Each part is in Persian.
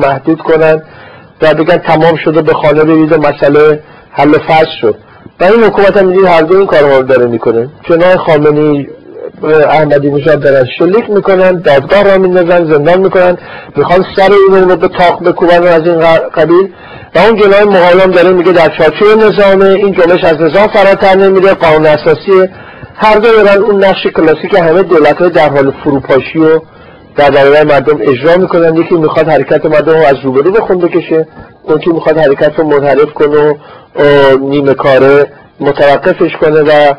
محدود کنن و بگن تمام شده به خانه برید و مسئله حل فصل شد. و این حکومت هم میدید هر دو این کارها رو داره میکنه. جناح خامنه‌ای احمدی نژاد دارن شلیک میکنن، دادگاه را میندازن، زندان میکنن، میخوان سر این رو به تاق بکوبن و از این قبیل. و اون جناح مقابلم داره میگه در چارچوب نظامه، این جنبش از نظام فراتر نمیره، قانون اساسی. هر دو دارن اون نقش کلاسیک همه دولت‌های در حال فروپاشی و در برابر مردم اجرا میکنن. یکی میخواد حرکت مردم رو از روبرو به خون بکشه، اون که میخواد حرکت رو منحرف کنه و نیمه کاره متوقفش کنه و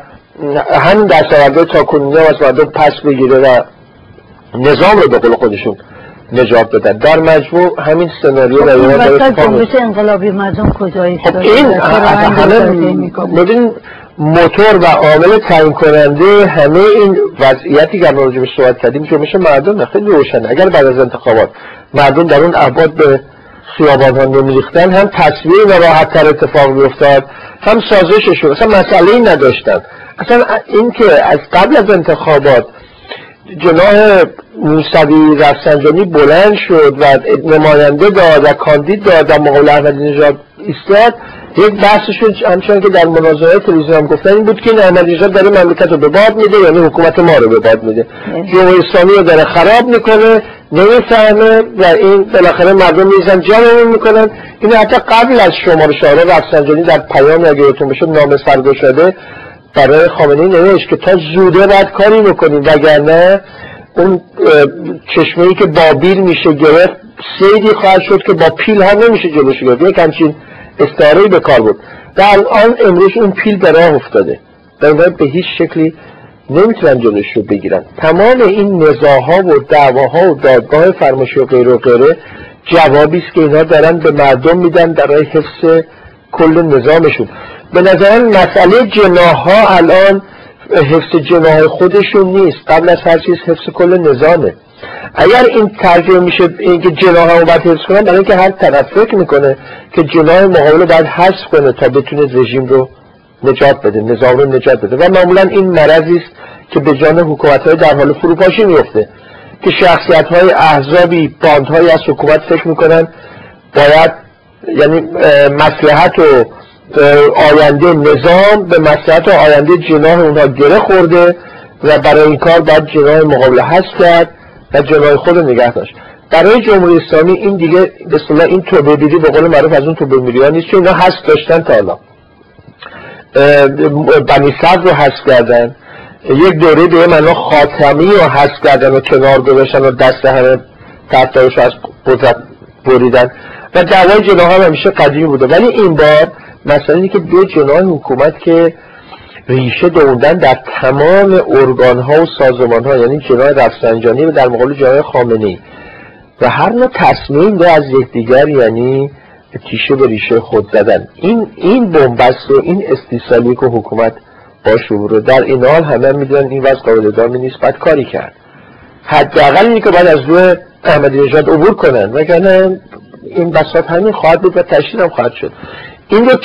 همین دستاوردهای تاکنونی از مردم پس بگیره و نظام رو به قول خودشون نجات بدن. در مجموع همین سناریو در ایران داره اتفاق میفته. انقلابی مردم کجایی شده؟ این موتور و عامل تعیین کننده همه این وضعیتی که ما راجع بهش صحبت کردیم جنبش مردم خیلی روشنه. اگر بعد از انتخابات مردم در اون ابعاد به خیابان‌ها نمی‌ریختن، هم تصویر راحت‌تر اتفاق می‌افتاد، هم سازششون اصلا مسئله‌ای نداشتن. اصلا این که از قبل از انتخابات جناح موسوی رفسنجانی بلند شد و نماینده داد و کاندید داد و مقابل احمدی نژاد ایستاد، یک بحثشون همچنان که در مناظرات تلویزیون هم گفتن این بود که این احمدی نژاد داره مملکت رو به باد میده، یعنی حکومت ما رو به باد میده، جمهوری اسلامی رو داره خراب میکنه، نمیفهمه و این بالاخره مردم میزن جمعمون میکنن. این حتی قبل از شماره شهر رفسنجانی در پیام اگه یادتون باشه نامه سرگشاده برای خامنه‌ای نوشت که تا زوده باید کاری بکنیم وگرنه اون چشمه‌ای که با بیل میشه گرفت سیدی خواهد شد که با پیل هم نمیشه جلوش گرفت. یک همچین استعاره‌ای به کار بود. در الان امروز اون پیل به راه افتاده، در واقع به هیچ شکلی نمیتونن جلوش رو بگیرن. تمام این نزاع‌ها و دعواها و دادگاه فرمایشی و غیره و غیره جوابی است که اینا دارن به مردم میدن برای حفظ کل نظامشون. به نظرم مسئله جناح‌ها الان حفظ جناح خودشون نیست، قبل از هر چیز حفظ کل نظامه. اگر این ترجمه میشه اینکه جناح رو باید حفظ کنن، برای اینکه هر طرف فکر میکنه که جناح مقابل باید حذف کنه تا بتونه رژیم رو نجات بده، نظام رو نجات بده. و معمولا این مرضی است که به جان حکومت‌های در حال فروپاشی میفته که شخصیت‌های احزابی باندهایی از حکومت فکر میکنن باید یعنی مصلحت و آینده نظام به مصلحت و آینده جناح اونها گره خورده و برای این کار باید جناح مقابل حذف کرد و جناح خود نگه داشت. برای جمهوری اسلامی این دیگه به اصطلاح این توبه بیری به قول معروف از اون توبه میریان نیست، چون اینا حذف داشتن تا حالا. بنی صدر رو حذف کردن، یک دوره به معنا خاتمی رو حذف کردن و کنار گذاشتن و دست همه طرفدارش رو از قدرت بریدن و دعوای جناح هم همیشه قدیمی بوده. ولی این بار مثلا اینه که دو جناح حکومت که ریشه دووندن در تمام ارگان‌ها و سازمان‌ها، یعنی جناح رفسنجانی و در مقابل جناح خامنه‌ای، و هر نوع تصمیم دو از یکدیگر یعنی تیشه به ریشه خود زدن. این بنبست و این استیصالی که حکومت باش رو در این حال همه میدونن این وضع قابل ادامه نیست، باید کاری کرد. حداقل اینه که باید از روی احمدی نژاد عبور کنن، وگرنه این بساط همین خواهد بود و تشدید هم خواهد شد. این رو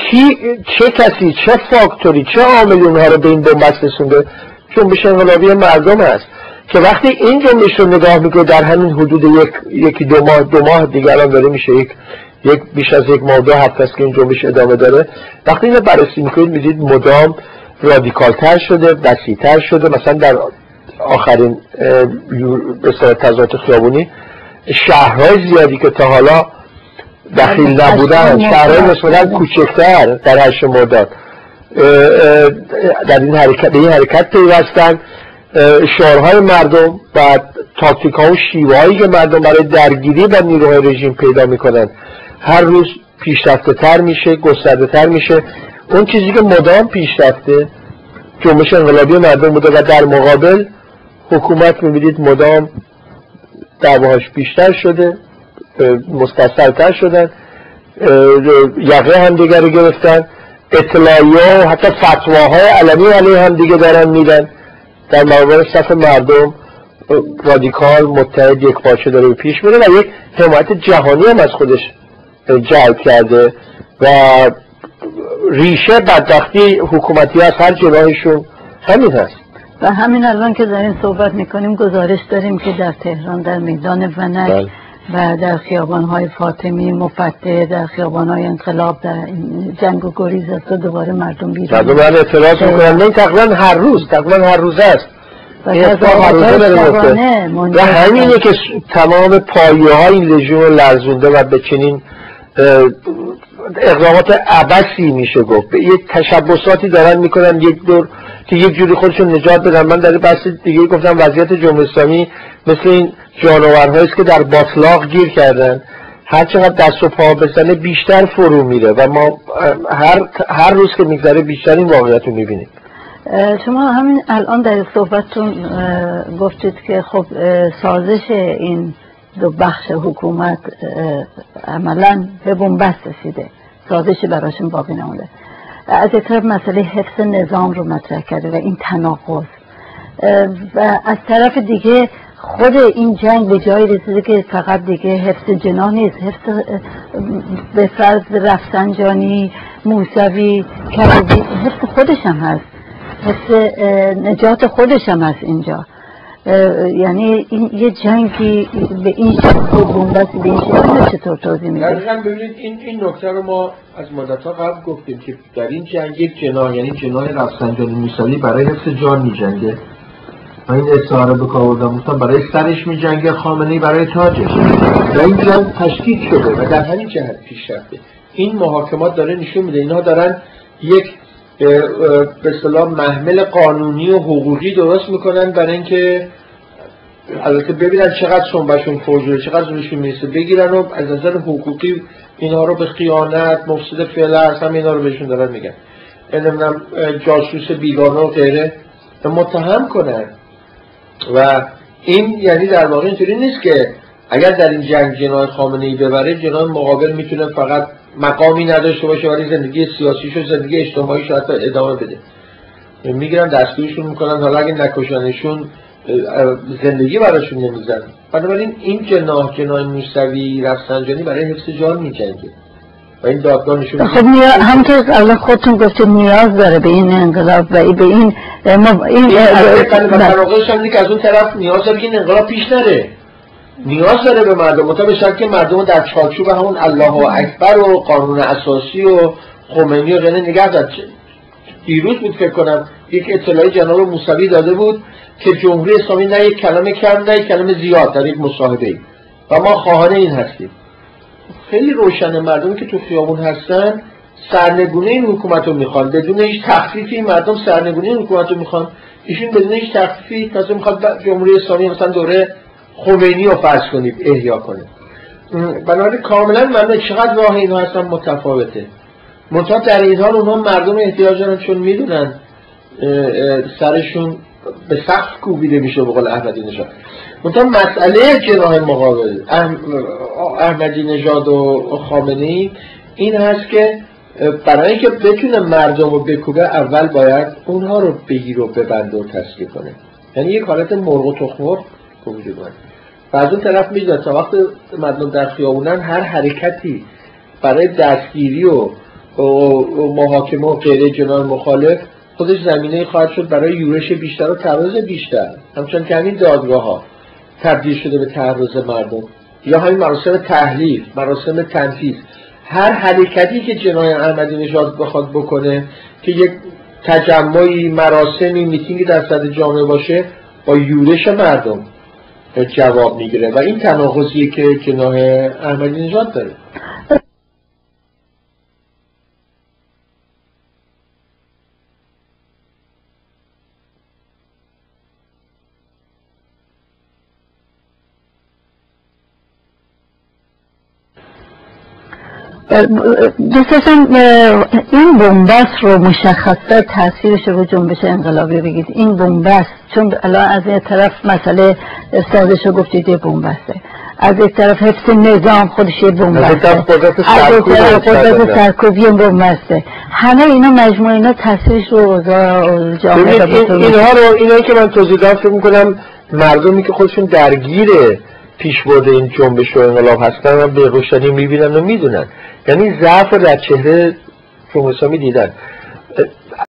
چه کسی، چه فاکتوری، چه عاملی اونها رو به این بنبست رسونده؟ جنبش انقلابی مردم است که وقتی این جنبش رو نگاه میکنه در همین حدود یکی دو ماه دیگر هم داره میشه یک بیش از یک ماه 2 هفته است که این جنبش ادامه داره. وقتی اینو بررسی میکنید میدید مدام رادیکالتر شده، وسیع‌تر شده. مثلا در آخرین به صورت تظاهرات خیابونی شهرهای زیادی که تا حالا دخیل نبودن، شهرهای نسبتاً کوچکتر در 8 مرداد در این حرکت پیوستن. شعارهای مردم و تاکتیک‌ها و شیوه‌هایی که مردم برای درگیری با نیروهای رژیم پیدا میکنن هر روز پیشرفته‌تر میشه، گسترده‌تر میشه. اون چیزی که مدام پیشرفته جنبش انقلابی مردم بوده و در مقابل حکومت میبینید مدام دعواهاش بیشتر شده، مستثقل‌تر شدن، یقه هم دیگه رو گرفتن، اطلاعیه و حتی فتواهای علنی علیه هم دیگه دارن میدن. در مقابل صف مردم رادیکال متحد یک پارچه داره پیش میره و یک حمایت جهانی هم از خودش جلب کرده و ریشه بدبختی حکومتی از هر جناحشون همین هست. و همین الان که داریم صحبت میکنیم گزارش داریم که در تهران در میدان ونک و در خیابان‌های فاطمی مفتح، در خیابان‌های انقلاب، در جنگ و گریز است و دوباره مردم بیرون مردم باید اعتراض میکنن. نه تقریبا هر روز است و همینه که تمام پایه های این لژیون رو لرزونده و به چنین اقدامات عبثی میشه گفت. به یک تشبساتی دارن میکنن یک دور که یک جوری خودشون نجات بدن. من در بحث دیگه گفتم وضعیت جمهوری اسلامی مثل این جانورهایی است که در باطلاق گیر کردن، هر چقدر دست و پا بزنه بیشتر فرو میره و ما هر روز که میگذره بیشتر این واقعیت رو میبینیم. شما همین الان در صحبتتون گفتید که خب سازش این دو بخش حکومت عملا به بنبست رسیده، سازشی براشون باقی نمونده. از یک طرف مسئله حفظ نظام رو مطرح کرده و این تناقض، و از طرف دیگه خود این جنگ به جایی رسیده که فقط دیگه حفظ جناح نیست، حفظ به فرض رفسنجانی، موسوی، کروبی، حفظ خودش هم هست، حفظ نجات خودش هم هست اینجا. یعنی این یه جنگی به این شکل بنبستی به این شکل چطور توضیح میده؟ دقیقاً ببینید این نکته رو ما از مدت‌ها قبل گفتیم که در این جنگ یک جناح، یعنی جناح رفسنجانی موسوی برای حفظ جان می‌جنگه و این استعاره به کار بردم برای سرش می‌جنگه، خامنه‌ای برای تاجش، و این جنگ تشدید شده و در همین جهت پیش رفته. این محاکمات داره نشون میده اینها دارن یک به اصطلاح محمل قانونی و حقوقی درست میکنن برای اینکه البته ببینن چقدر سنبشون فوجوره، چقدر زورشون میرسه، بگیرن و از نظر حقوقی اینها رو به خیانت، مفسد فعل ارض هم اینا رو بهشون دارن میگن، نمیدونم جاسوس بیگانه و غیره متهم کنن. و این یعنی در واقع اینطوری نیست که اگر در این جنگ جناح خامنه‌ای ببره، جناح مقابل میتونه فقط مقامی نداشته باشه ولی زندگی سیاسیش و زندگی اجتماعیش رو حتی ادامه بده. میگیرن دستگیرشون میکنن، حالا اگه نکشنشون زندگی براشون نمیزن. بنابراین این جناح موسوی رفسنجانی برای حفظ جان میجنگه و این دادگاه نشون خب هم که الان خودتون گفتید نیاز داره به این انقلاب و به این تناقضش هم که از اون طرف نیاز داره که این انقلاب پیش نره، نیاز داره به مردم مطابق شد که مردم در چارچوب همون الله اکبر و قانون اساسی و خمینی و غیره نگه داشت. دیروز بود فکر کنم یک اطلاعی جناب موسوی داده بود که جمهوری اسلامی نه یک کلمه کم نه یک کلمه زیاد در یک مصاحبه‌ای و ما خواهان این هستیم. خیلی روشن مردمی که تو خیابون هستن سرنگونی این حکومت رو میخوان، بدون هیچ تخفیفی مردم سرنگونی این حکومت رو میخوان. ایشون بدون هیچ تخفیفی مثلا میخواد جمهوری اسلامی مثلا دوره خمینی رو فرض کنید احیا کنه. بنابراین کاملا ممنون. چقدر راه اینها هستن متفاوته، منتها در این حال اونها مردم احتیاج دارن چون میدونن سرشون به سقف کوبیده میشه به قول احمدی نژاد. منتها مسئله جناح مقابل احمدی نژاد و خامنه‌ای این هست که برای اینکه بتونه مردم رو بکوبه اول باید اونها رو بگیر و ببنده و تسکیه کنه، یعنی یک حالت مرغ و تخم‌مرغ وجود داره. و از اون طرف میدونه تا وقت مردم در خیابونن هر حرکتی برای دستگیری و محاکمه و غیره جناح مخالف خودش زمینه خواهد شد برای یورش بیشتر و تعرض بیشتر. همچنان که همین دادگاه ها تبدیل شده به تعرض مردم یا همین مراسم تحلیل، مراسم تنفیذ، هر حرکتی که جناح احمدی نژاد بخواد بکنه که یک تجمعی، مراسمی، میتینگی در صدر جامعه باشه با یورش مردم جواب میگیره و این تناقضیه که جناح احمدی نژاد داره. دوستان این بنبست رو مشخصه تاثیرش رو جنبش انقلابی بگید. این بنبست چون الان از یک طرف مسئله سازش رو گفتید یه بنبسته، از یک طرف حفظ نظام خودش یه بنبسته، از یک طرف قدرت سرکوبی بنبسته، همه اینا مجموعه اینا تاثیرش رو جامعه اینایی که من توضیح دادم فکر می‌کنم مردمی که خودشون درگیر پیشبرد این جنبش و انقلاب هستن و به روشنی می‌بینن و می‌دونن، یعنی ضعف در چهره جمهوری اسلامی دیدن.